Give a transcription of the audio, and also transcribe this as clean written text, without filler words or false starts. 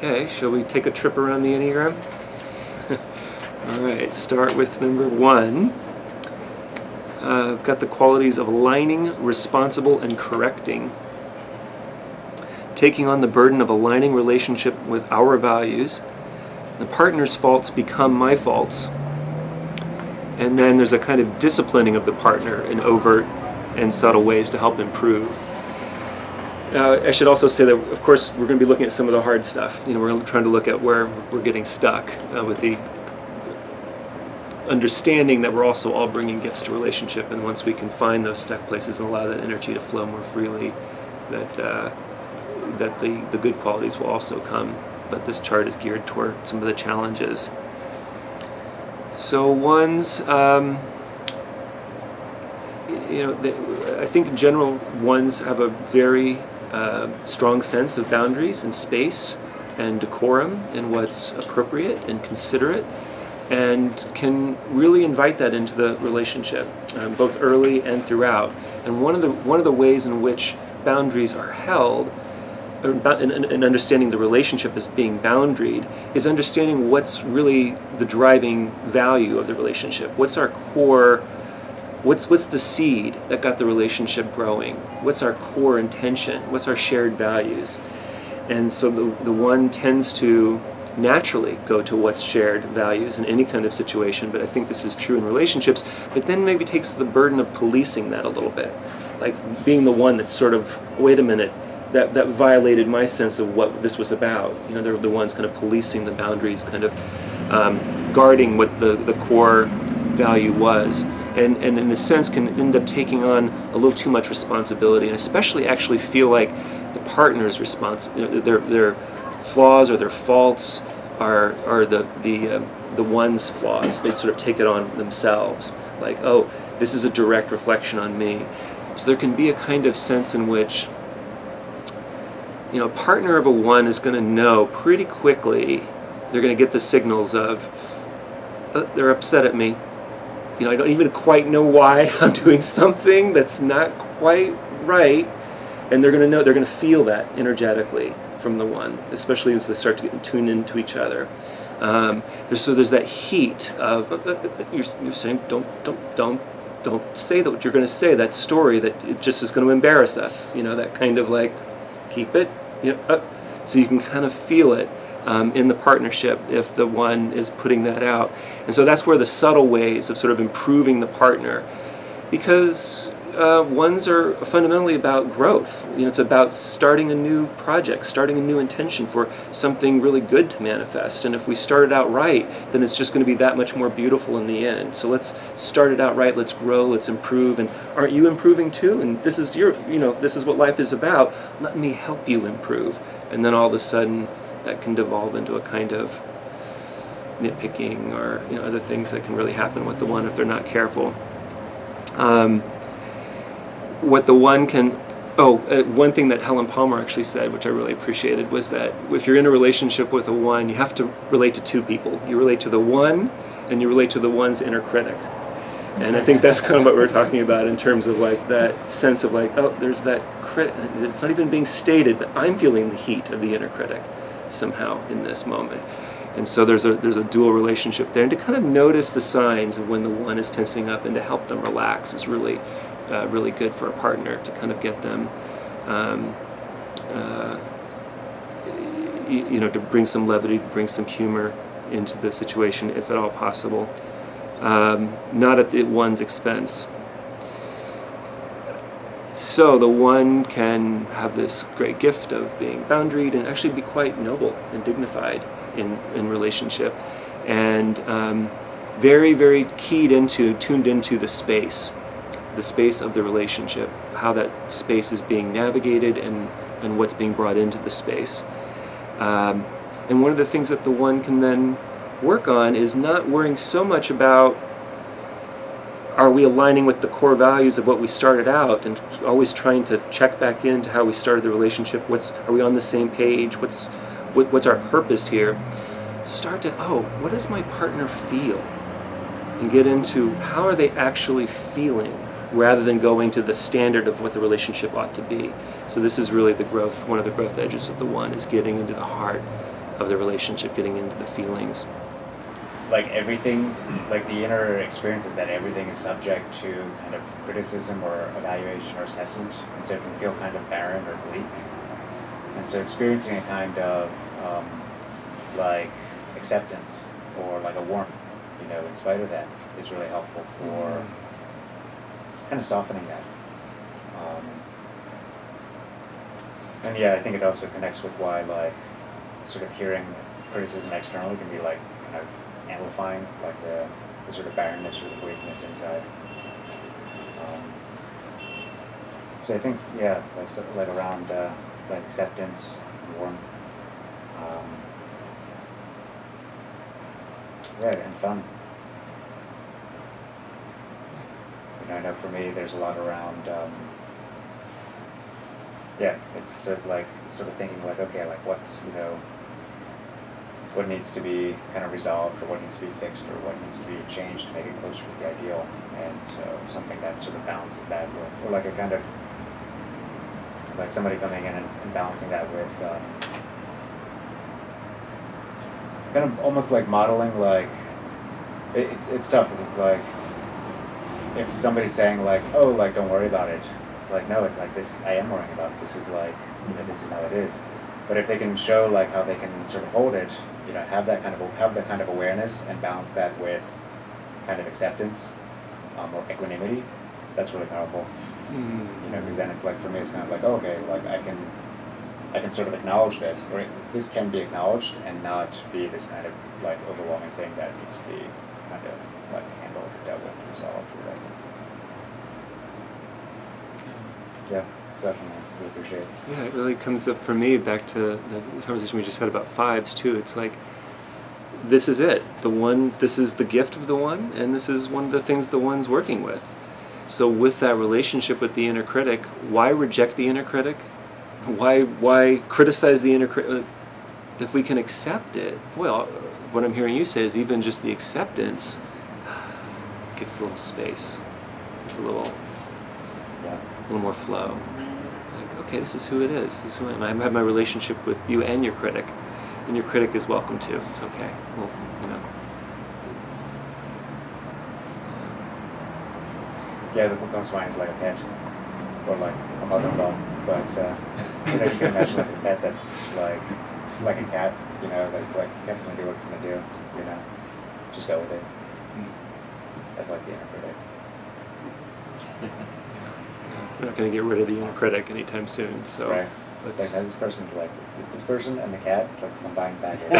Okay, shall we take a trip around the Enneagram? All right, start with number 1. I've got the qualities of aligning, responsible, and correcting. Taking on the burden of aligning relationship with our values. The partner's faults become my faults. And then there's a kind of disciplining of the partner in overt and subtle ways to help improve. I should also say that, of course, we're going to be looking at some of the hard stuff. We're trying to look at where we're getting stuck with the understanding that we're also all bringing gifts to relationship, and once we can find those stuck places and allow that energy to flow more freely, that the good qualities will also come. But this chart is geared toward some of the challenges. So ones, I think in general ones have a very strong sense of boundaries and space and decorum and what's appropriate and considerate, and can really invite that into the relationship, both early and throughout. And one of the ways in which boundaries are held, and understanding the relationship as being boundaried, is understanding what's really the driving value of the relationship. What's our core? What's the seed that got the relationship growing? What's our core intention? What's our shared values? And so the one tends to naturally go to what's shared values in any kind of situation, but I think this is true in relationships, but then maybe takes the burden of policing that a little bit. Like being the one that's sort of, wait a minute, that violated my sense of what this was about. They're the ones kind of policing the boundaries, kind of guarding what the core value was, and in a sense can end up taking on a little too much responsibility, and especially actually feel like the partner's their flaws or their faults are the one's flaws. They sort of take it on themselves, like, oh, this is a direct reflection on me. So there can be a kind of sense in which a partner of a one is going to know pretty quickly. They're going to get the signals of they're upset at me. I don't even quite know why I'm doing something that's not quite right, and they're going to know. They're going to feel that energetically from the one, especially as they start to get tuned into each other. There's that heat of you're saying don't say that what you're going to say. That story that it just is going to embarrass us. That kind of like keep it. So you can kind of feel it in the partnership if the one is putting that out. And so that's where the subtle ways of sort of improving the partner, because ones are fundamentally about growth. It's about starting a new project, starting a new intention for something really good to manifest. And if we start it out right, then it's just going to be that much more beautiful in the end. So let's start it out right. Let's grow. Let's improve. And aren't you improving too? And this is this is what life is about. Let me help you improve. And then all of a sudden, that can devolve into a kind of nitpicking or other things that can really happen with the one if they're not careful. What the one can, one thing that Helen Palmer actually said, which I really appreciated, was that if you're in a relationship with a one, you have to relate to two people. You relate to the one, and you relate to the one's inner critic. And I think that's kind of what we're talking about in terms of like that sense of like, oh, there's that critic. It's not even being stated, but I'm feeling the heat of the inner critic somehow in this moment. And so there's a dual relationship there, and to kind of notice the signs of when the one is tensing up and to help them relax is really really good for a partner, to kind of get them to bring some levity, bring some humor into the situation if at all possible, not at the one's expense. So the one can have this great gift of being boundaried and actually be quite noble and dignified in relationship, and very, very tuned into the space of the relationship, how that space is being navigated and what's being brought into the space. And one of the things that the one can then work on is not worrying so much about, are we aligning with the core values of what we started out, and always trying to check back into how we started the relationship. Are we on the same page? What's our purpose here? Start to, what does my partner feel? And get into how are they actually feeling, rather than going to the standard of what the relationship ought to be. So this is really one of the growth edges of the one, is getting into the heart of the relationship, getting into the feelings. Like everything, like the inner experience is that everything is subject to kind of criticism or evaluation or assessment, and so it can feel kind of barren or bleak. And so experiencing a kind of like acceptance or like a warmth, in spite of that, is really helpful for kind of softening that. And yeah, I think it also connects with why like sort of hearing criticism externally can be like kind of amplifying like the sort of barrenness or the bleakness inside. So I think like around like acceptance and warmth, and fun. I know for me there's a lot around it's sort of like sort of thinking like, okay, like what's what needs to be kind of resolved, or what needs to be fixed, or what needs to be changed to make it closer to the ideal. And so something that sort of balances that with, or like a kind of like somebody coming in and balancing that with kind of almost like modeling, like it's tough because it's like if somebody's saying like, oh, like don't worry about it, it's like, no, it's like this, I am worrying about it. This is like, this is how it is. But if they can show like how they can sort of hold it, have that kind of awareness and balance that with kind of acceptance or equanimity, that's really powerful. Because then it's like, for me, it's kind of like, oh, okay, like I can sort of acknowledge this, or this can be acknowledged and not be this kind of like overwhelming thing that needs to be kind of like handled or dealt with and resolved. Or yeah, so that's something I really appreciate. Yeah, it really comes up for me back to the conversation we just had about fives too. It's like, this is it. This is the gift of the one, and this is one of the things the one's working with. So with that relationship with the inner critic, why reject the inner critic? Why criticize the inner critic? If we can accept it, well, what I'm hearing you say is even just the acceptance gets a little space. It's a little more flow. Like, okay, this is who it is. This is who I am. I have my relationship with you and your critic, and your critic is welcome too. It's okay. Well, Yeah, the book comes to mind is like a pet, or like a mother-in-law. But you can imagine like a pet that's just like a cat. That's like, cat's gonna do what it's gonna do. Just go with it. That's like the inner critic. We're not going to get rid of the inner critic anytime soon. So right. It's like this person's like, it's this person and the cat. It's like a combined package.